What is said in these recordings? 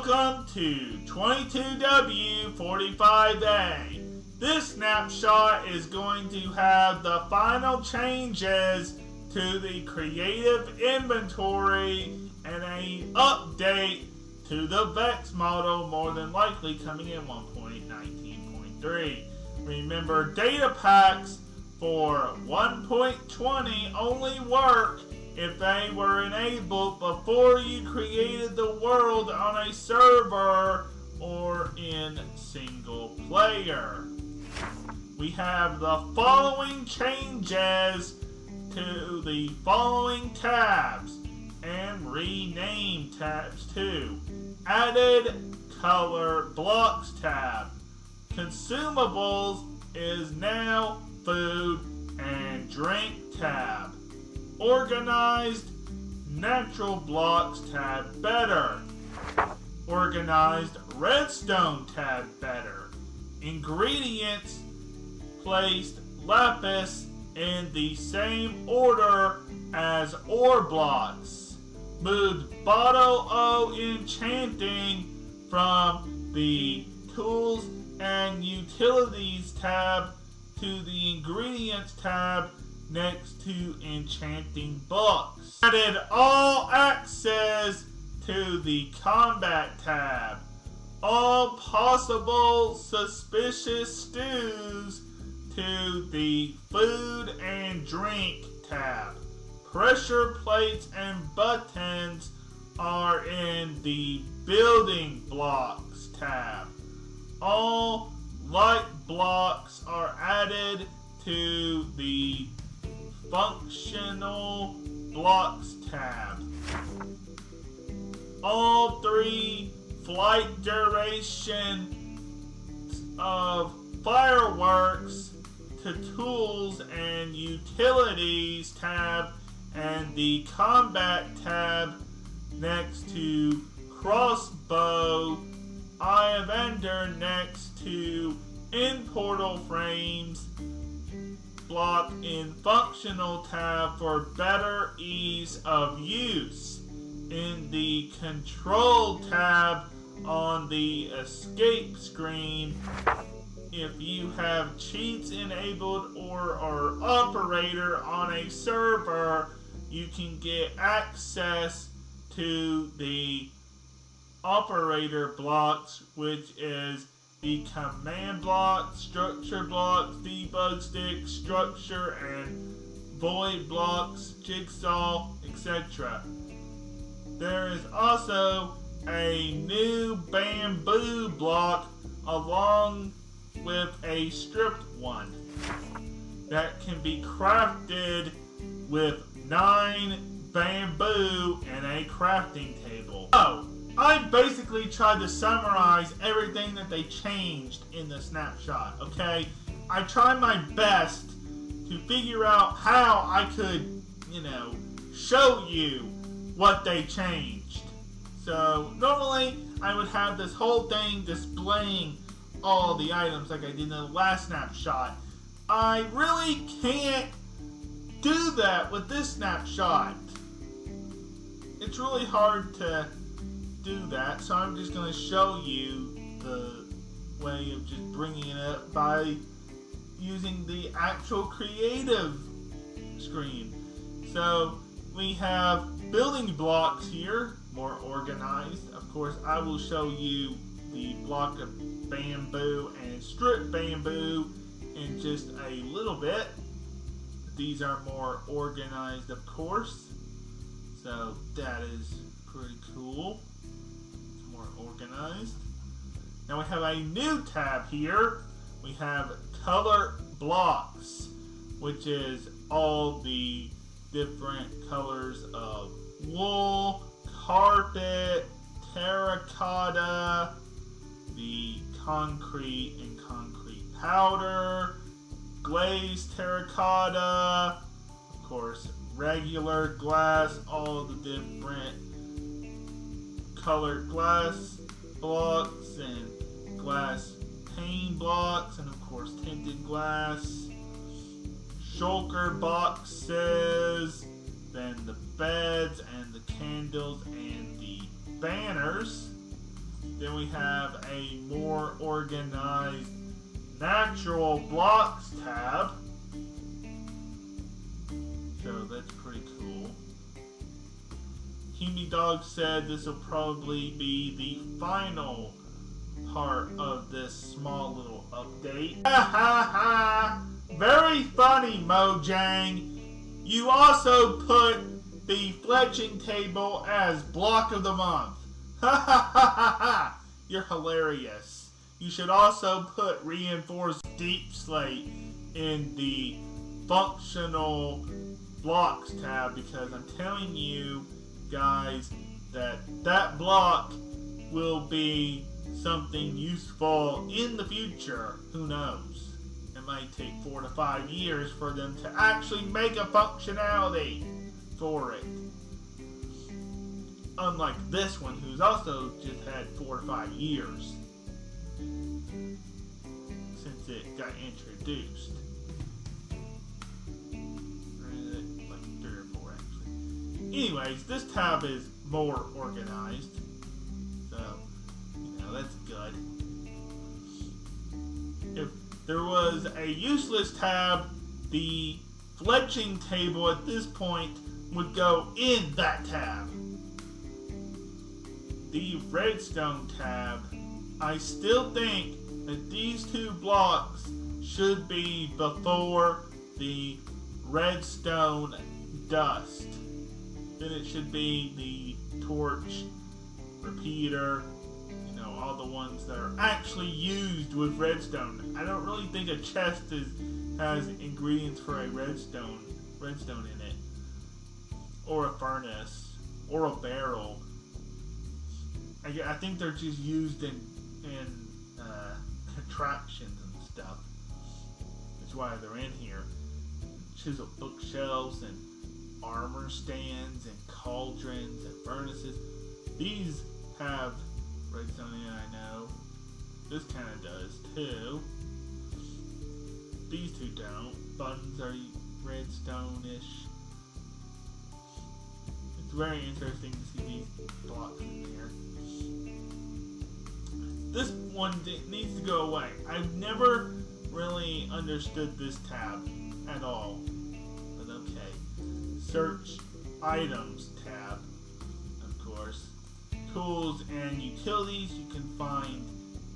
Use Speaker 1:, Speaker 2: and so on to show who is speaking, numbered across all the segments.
Speaker 1: Welcome to 22W45A. This snapshot is going to have the final changes to the creative inventory and an update to the VEX model, more than likely coming in 1.19.3. Remember, data packs for 1.20 only work if they were enabled before you created the world on a server or in single player. We have the following changes to the following tabs and rename tabs too. Added color blocks tab. Consumables is now food and drink tab. Organized natural blocks tab better. Organized redstone tab better. Ingredients placed lapis in the same order as ore blocks. Moved bottle O enchanting from the tools and utilities tab to the ingredients tab next to enchanting books. Added all access to the combat tab. All possible suspicious stews to the food and drink tab. Pressure plates and buttons are in the building blocks tab. All light blocks are added to the functional blocks tab. All 3 flight duration of fireworks to tools and utilities tab and the combat tab next to crossbow, eye of ender next to in portal frames block in functional tab for better ease of use. In the control tab on the escape screen, if you have cheats enabled or are operator on a server, you can get access to the operator blocks, which is the command block, structure blocks, debug stick, structure and void blocks, jigsaw, etc. There is also a new bamboo block along with a stripped one that can be crafted with 9 bamboo and a crafting table. So, I basically tried to summarize everything that they changed in the snapshot, okay? I tried my best to figure out how I could, show you what they changed. So, normally I would have this whole thing displaying all the items like I did in the last snapshot. I really can't do that with this snapshot. It's really hard to do that, so I'm just going to show you the way of just bringing it up by using the actual creative screen. So we have building blocks here, more organized. Of course, I will show you the block of bamboo and strip bamboo in just a little bit. These are more organized, of course, so that is pretty cool. It's more organized. Now we have a new tab here. We have color blocks, which is all the different colors of wool, carpet, terracotta, the concrete and concrete powder, glazed terracotta, of course regular glass, all the different colored glass blocks and glass pane blocks, and of course tinted glass, shulker boxes, then the beds and the candles and the banners. Then we have a more organized natural blocks tab. So that's pretty cool. Kimi Dog said this will probably be the final part of this small little update. Ha ha ha! Very funny, Mojang. You also put the fletching table as block of the month. Ha ha ha ha ha! You're hilarious. You should also put reinforced deep slate in the functional blocks tab, because I'm telling you guys that block will be something useful in the future. Who knows? It might take 4 to 5 years for them to actually make a functionality for it. Unlike this one, who's also just had 4 to 5 years since it got introduced. Or is it like 3 or 4 actually? Anyways, this tab is more organized. So, that's good. If there was a useless tab, the fletching table at this point would go in that tab. The redstone tab, I still think that these two blocks should be before the redstone dust. Then it should be the torch, repeater, all the ones that are actually used with redstone. I don't really think a chest has ingredients for a redstone in it, or a furnace, or a barrel. I think they're just used in contraptions and stuff. That's why they're in here. Chisel bookshelves and armor stands and cauldrons and furnaces. These have redstone in, I know. This kind of does too. These two don't. Buttons are redstone-ish. It's very interesting to see these blocks in here. This one needs to go away. I've never really understood this tab at all. But okay. Search items tab, of course. Tools and utilities, you can find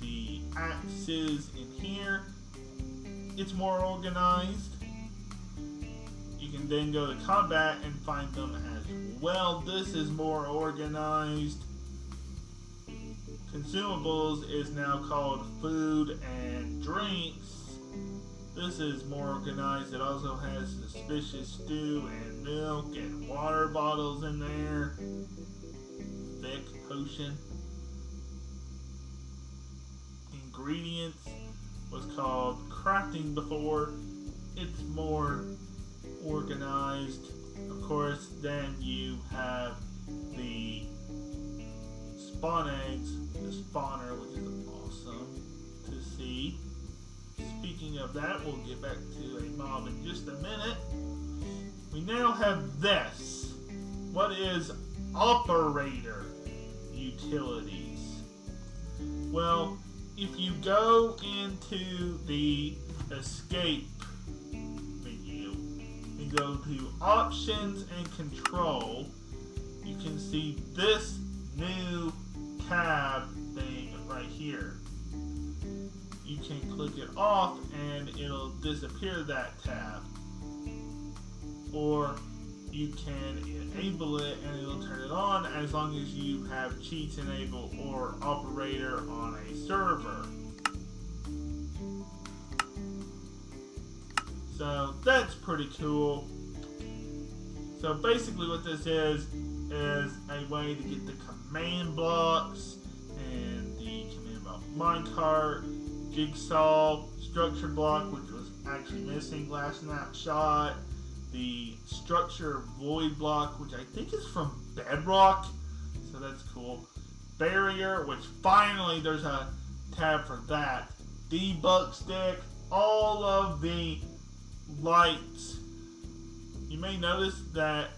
Speaker 1: the axes in here. It's more organized. You can then go to combat and find them as well. This is more organized. Consumables is now called food and drinks. This is more organized. It also has suspicious stew and milk and water bottles in there. Thick potion. Ingredients was called crafting before. It's more organized. Of course, then you have the spawn eggs, the spawner, which is awesome to see. Speaking of that, we'll get back to a mob in just a minute. We now have this. What is operator utilities? Well, if you go into the escape menu and go to options and control, you can see this new tab thing right here. You can click it off and it'll disappear that tab, or you can enable it and it'll turn it on as long as you have cheats enabled or operator on a server. So that's pretty cool. So basically what this is a way to get the command blocks and the command block minecart, jigsaw, structure block, which was actually missing last snapshot, the structure void block, which I think is from Bedrock, so that's cool. Barrier, which finally there's a tab for that. Debug stick, all of the lights. You may notice that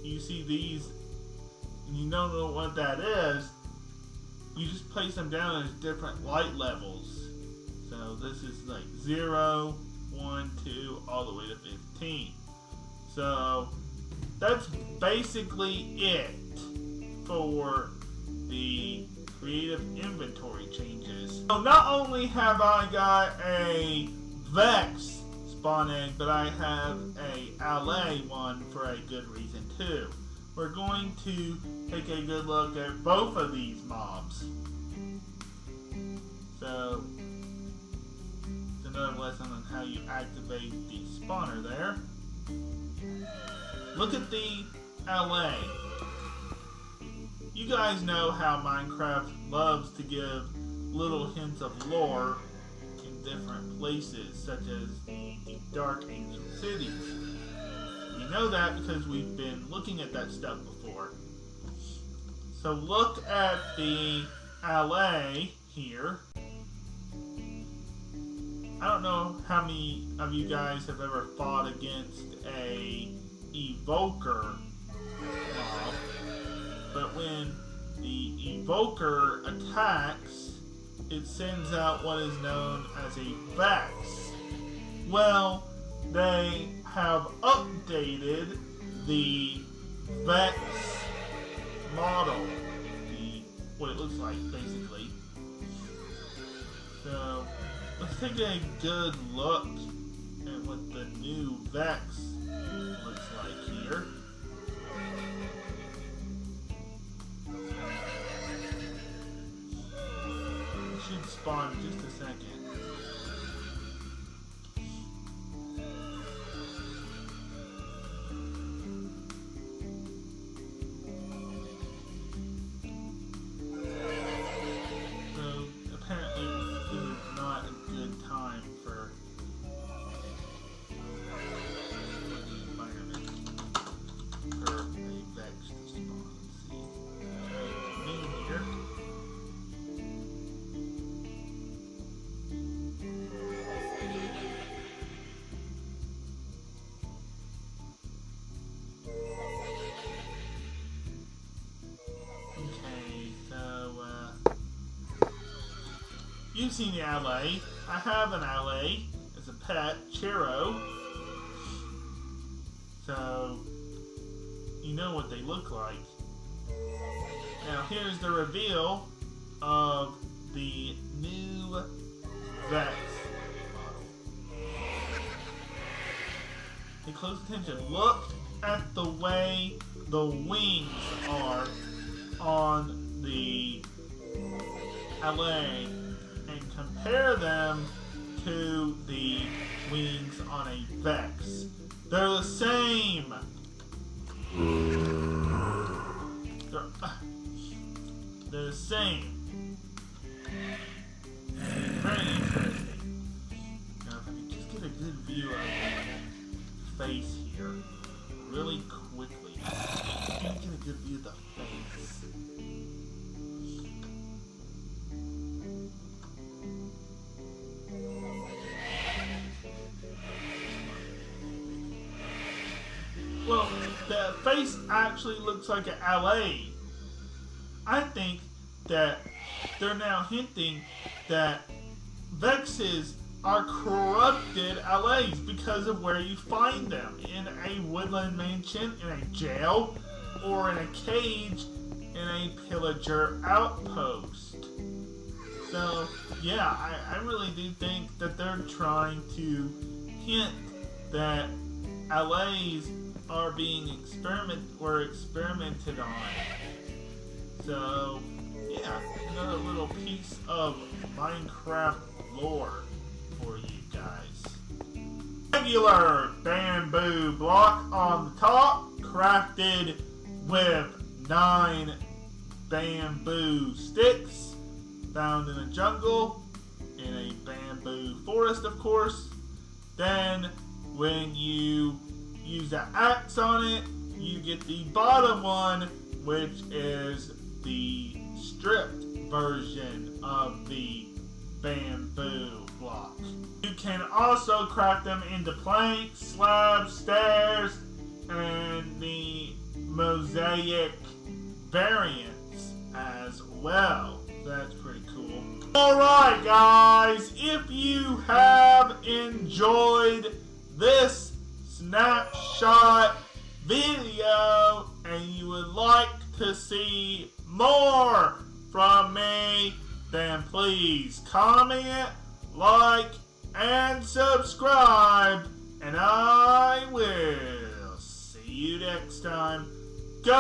Speaker 1: you see these and you don't know what that is. place them down as different light levels. So this is like 0, 1, 2, all the way to 15. So that's basically it for the creative inventory changes. So not only have I got a Vex spawn egg, but I have a LA one for a good reason too. We're going to take a good look at both of these mobs. So it's another lesson on how you activate the spawner there. Look at the LA. You guys know how Minecraft loves to give little hints of lore in different places, such as the Dark Ancient Cities. We know that because we've been looking at that stuff before. So look at the LA here. I don't know how many of you guys have ever fought against a evoker mob, but when the evoker attacks, it sends out what is known as a Vex. Well, they have updated the Vex model, what it looks like basically. So let's take a good look at what the new Vex looks like here. It should spawn in just a second. So apparently this is not a good time for the environment for a Vex to spawn. Let's see. Me here. Okay, so you've seen the LA. I have an LA as a pet, Chiro. So you know what they look like. Now here's the reveal of the new Vex model. Pay close attention. Look at the way the wings are on the LA and compare them to the wings on a Vex. They're the same. They're the same. Very interesting. Now if I can just get a good view of the face here really quickly. Get a good view of the face. Well, the face actually looks like an LA. I think that they're now hinting that Vexes are corrupted LAs because of where you find them. In a woodland mansion, in a jail, or in a cage, in a pillager outpost. So, yeah, I really do think that they're trying to hint that LAs are being experimented on. So, yeah, another little piece of Minecraft lore for you guys. Regular bamboo block on the top, crafted with 9 bamboo sticks, found in a jungle, in a bamboo forest, of course. Then, when you use the axe on it, you get the bottom one, which is the stripped version of the bamboo block. You can also craft them into planks, slabs, stairs, and the mosaic variants as well. That's pretty cool. Alright guys, if you have enjoyed this snapshot video and you would like to see more from me, then please comment, like, and subscribe, and I will see you next time. Go